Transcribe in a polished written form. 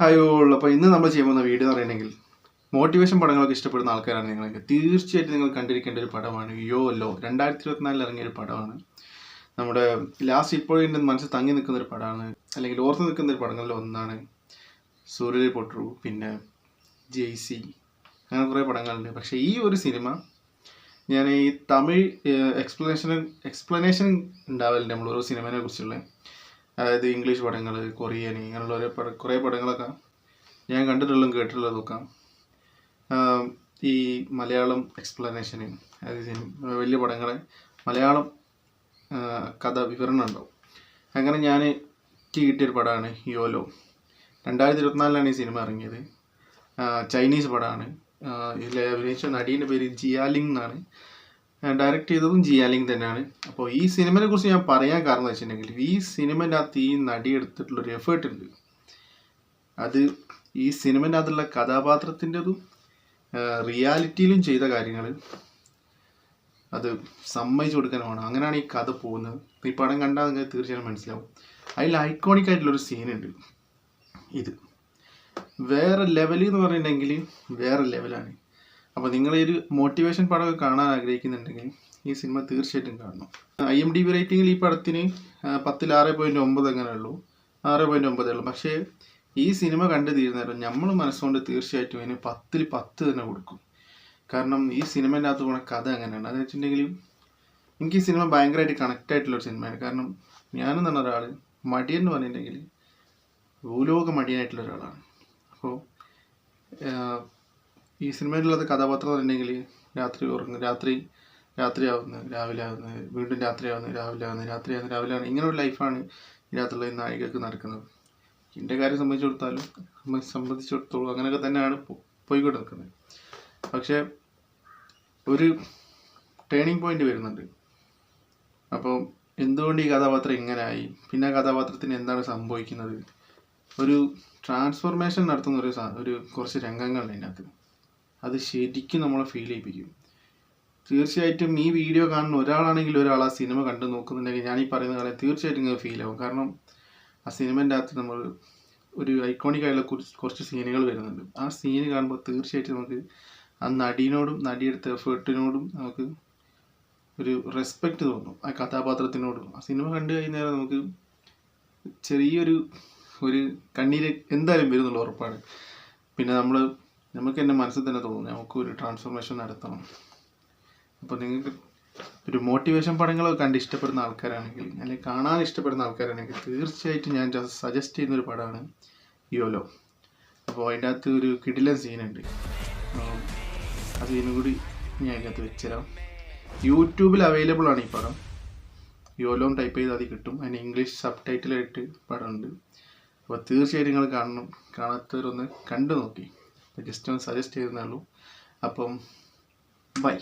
Hi all. അപ്പോൾ ഇന്ന് നമ്മൾ ചെയ്യാൻ പോകുന്ന വീഡിയോ എന്ന് പറയുകയാണെങ്കിൽ മോട്ടിവേഷൻ പടങ്ങളൊക്കെ ഇഷ്ടപ്പെടുന്ന ആൾക്കാരാണ് നിങ്ങളൊക്കെ. തീർച്ചയായിട്ടും നിങ്ങൾ കണ്ടിരിക്കേണ്ട ഒരു പടമാണ് യോലോ. 2024 ഇറങ്ങിയ ഒരു പടമാണ്. നമ്മുടെ ലാസ്റ്റ് ഇപ്പോഴും എൻ്റെ മനസ്സിൽ തങ്ങി നിൽക്കുന്ന ഒരു പടമാണ്, അല്ലെങ്കിൽ ഓർത്ത് നിൽക്കുന്ന ഒരു പടങ്ങളിൽ ഒന്നാണ്. സൂര്യ പൊട്ടു, പിന്നെ ജെയ്സി, അങ്ങനെ കുറേ പടങ്ങളുണ്ട്. പക്ഷേ ഈ ഒരു സിനിമ ഞാൻ ഈ തമിഴ് എക്സ്പ്ലനേഷൻ ഉണ്ടാവലുണ്ട് നമ്മൾ ഓരോ സിനിമയെ കുറിച്ചുള്ള. അതായത് ഇംഗ്ലീഷ് പടങ്ങൾ, കൊറിയൻ, ഇങ്ങനെയുള്ള ഓരോ കുറേ പടങ്ങളൊക്കെ ഞാൻ കണ്ടിട്ടുള്ളതും കേട്ടിട്ടുള്ളതും നോക്കാം. ഈ മലയാളം എക്സ്പ്ലനേഷന്, അതായത് വലിയ പടങ്ങളെ മലയാളം കഥ വിവരണം ഉണ്ടാവും. അങ്ങനെ എനിക്ക് കിട്ടിയൊരു പടമാണ് യോലോ. 2024 ഈ സിനിമ ഇറങ്ങിയത്. ചൈനീസ് പടമാണ്. ഇതിൽ അഭിനയിച്ച നടീൻ്റെ പേര് ജിയാലിങ് എന്നാണ്. ഡയറക്റ്റ് ചെയ്തതും ജിയാലിങ് തന്നെയാണ്. അപ്പോൾ ഈ സിനിമയെ കുറിച്ച് ഞാൻ പറയാൻ കാരണം എന്ന് വെച്ചിട്ടുണ്ടെങ്കിൽ, ഈ സിനിമേൻ്റെ അകത്ത് ഈ നടി എടുത്തിട്ടുള്ളൊരു എഫേർട്ട് ഉണ്ട്. അത് ഈ സിനിമേൻ്റെ അകത്തുള്ള കഥാപാത്രത്തിൻ്റെതും റിയാലിറ്റിയിലും ചെയ്ത കാര്യങ്ങൾ അത് സമ്മതിച്ചു കൊടുക്കാൻ വേണം. അങ്ങനെയാണ് ഈ കഥ പോകുന്നത്. ഈ പടം കണ്ടാൽ നിങ്ങൾക്ക് തീർച്ചയായും മനസ്സിലാവും. അതിൽ ഐക്കോണിക് ആയിട്ടുള്ളൊരു സീനുണ്ട്. ഇത് വേറെ ലെവലിൽ എന്ന് പറഞ്ഞിട്ടുണ്ടെങ്കിൽ വേറെ ലെവലാണ്. അപ്പോൾ നിങ്ങൾ ഒരു മോട്ടിവേഷൻ പടമൊക്കെ കാണാൻ ആഗ്രഹിക്കുന്നുണ്ടെങ്കിൽ ഈ സിനിമ തീർച്ചയായിട്ടും കാണണം. IMDb റേറ്റിംഗിൽ ഈ പടത്തിന് 10ൽ 6.9 അങ്ങനെ ഉള്ളൂ, 6.9 ഉള്ളൂ. പക്ഷേ ഈ സിനിമ കണ്ടു തീരുന്നേരം നമ്മൾ മനസ്സുകൊണ്ട് തീർച്ചയായിട്ടും അതിന് 10ൽ 10 തന്നെ കൊടുക്കും. കാരണം ഈ സിനിമേൻ്റെ അകത്ത് പോണ കഥ അങ്ങനെയാണ്. അതെന്ന് വെച്ചിട്ടുണ്ടെങ്കിൽ എനിക്ക് ഈ സിനിമ ഭയങ്കരമായിട്ട് കണക്റ്റ് ആയിട്ടുള്ളൊരു സിനിമയാണ്. കാരണം ഞാനെന്ന് പറഞ്ഞ ഒരാൾ മടിയൻ എന്ന് പറഞ്ഞിട്ടുണ്ടെങ്കിൽ ഭൂലോക മടിയനായിട്ടുള്ള ഒരാളാണ്. അപ്പോൾ ഈ സിനിമയിലുള്ളത് കഥാപാത്രം എന്ന് പറഞ്ഞിട്ടുണ്ടെങ്കിൽ രാത്രി ഉറങ്ങും, രാത്രിയാവുന്നു, രാവിലെ ആവുന്നത്, വീണ്ടും രാത്രിയാവുന്നു, രാവിലെ ആവുന്നു, രാത്രിയാവുന്നു, രാവിലെ ആവുന്നു, ഇങ്ങനെയുള്ള ലൈഫാണ് ഇതിനകത്തുള്ള ഈ നായികക്ക് നടക്കുന്നത്. എൻ്റെ കാര്യം സംബന്ധിച്ചിടത്തോളം അങ്ങനെയൊക്കെ തന്നെയാണ് പോയിക്കൊണ്ട് നിൽക്കുന്നത്. പക്ഷേ ഒരു ടേണിംഗ് പോയിന്റ് വരുന്നുണ്ട്. അപ്പോൾ എന്തുകൊണ്ട് ഈ കഥാപാത്രം ഇങ്ങനെയായി, പിന്നെ കഥാപാത്രത്തിന് എന്താണ് സംഭവിക്കുന്നത്, ഒരു ട്രാൻസ്ഫോർമേഷൻ നടത്തുന്ന ഒരു കുറച്ച് രംഗങ്ങളുണ്ട് അതിനകത്ത്. അത് ശരിക്കും നമ്മളെ ഫീൽ ചെയ്യിപ്പിക്കും. തീർച്ചയായിട്ടും ഈ വീഡിയോ കാണുന്ന ഒരാളാണെങ്കിൽ ഒരാൾ ആ സിനിമ കണ്ടു നോക്കുന്നുണ്ടെങ്കിൽ ഞാൻ ഈ പറയുന്ന കാര്യം തീർച്ചയായിട്ടും നിങ്ങൾക്ക് ഫീൽ ആവും. കാരണം ആ സിനിമേൻ്റെ അകത്ത് നമ്മൾ ഒരു ഐക്കോണിക് ആയിട്ടുള്ള കുറച്ച് സീനുകൾ വരുന്നുണ്ട്. ആ സീന് കാണുമ്പോൾ തീർച്ചയായിട്ടും നമുക്ക് ആ നടീനോടും നടിയെടുത്ത എഫേർട്ടിനോടും നമുക്ക് ഒരു റെസ്പെക്റ്റ് തോന്നും, ആ കഥാപാത്രത്തിനോടും. ആ സിനിമ കണ്ടു കഴിഞ്ഞാൽ നമുക്ക് ചെറിയൊരു കണ്ണീര് എന്തായാലും വരുന്നുള്ള ഉറപ്പാണ്. പിന്നെ നമുക്ക് എൻ്റെ മനസ്സിൽ തന്നെ തോന്നും നമുക്കൊരു ട്രാൻസ്ഫോർമേഷൻ നടത്തണം. അപ്പോൾ നിങ്ങൾക്ക് ഒരു മോട്ടിവേഷൻ പടങ്ങളൊക്കെ കണ്ട് ഇഷ്ടപ്പെടുന്ന ആൾക്കാരാണെങ്കിൽ, അല്ലെങ്കിൽ കാണാൻ ഇഷ്ടപ്പെടുന്ന ആൾക്കാരാണെങ്കിൽ തീർച്ചയായിട്ടും ഞാൻ സജസ്റ്റ് ചെയ്യുന്നൊരു പടമാണ് യോലോ. അപ്പോൾ അതിൻ്റെ അകത്ത് ഒരു കിടിലൻ സീനുണ്ട്. ആ സീനും കൂടി ഞാൻ അതിനകത്ത് വെച്ചുതരാം. യൂട്യൂബിൽ അവൈലബിൾ ആണ് ഈ പടം. യോലോ ടൈപ്പ് ചെയ്ത് അത് കിട്ടും. അതിന് ഇംഗ്ലീഷ് സബ് ടൈറ്റിലായിട്ട് പടമുണ്ട്. അപ്പോൾ തീർച്ചയായിട്ടും നിങ്ങൾ കാണണം. കാണാത്തവരൊന്ന് കണ്ടു നോക്കി. ജസ്റ്റ് ഒന്ന് സജസ്റ്റ് ചെയ്തേ ഉള്ളൂ. അപ്പം ബൈ.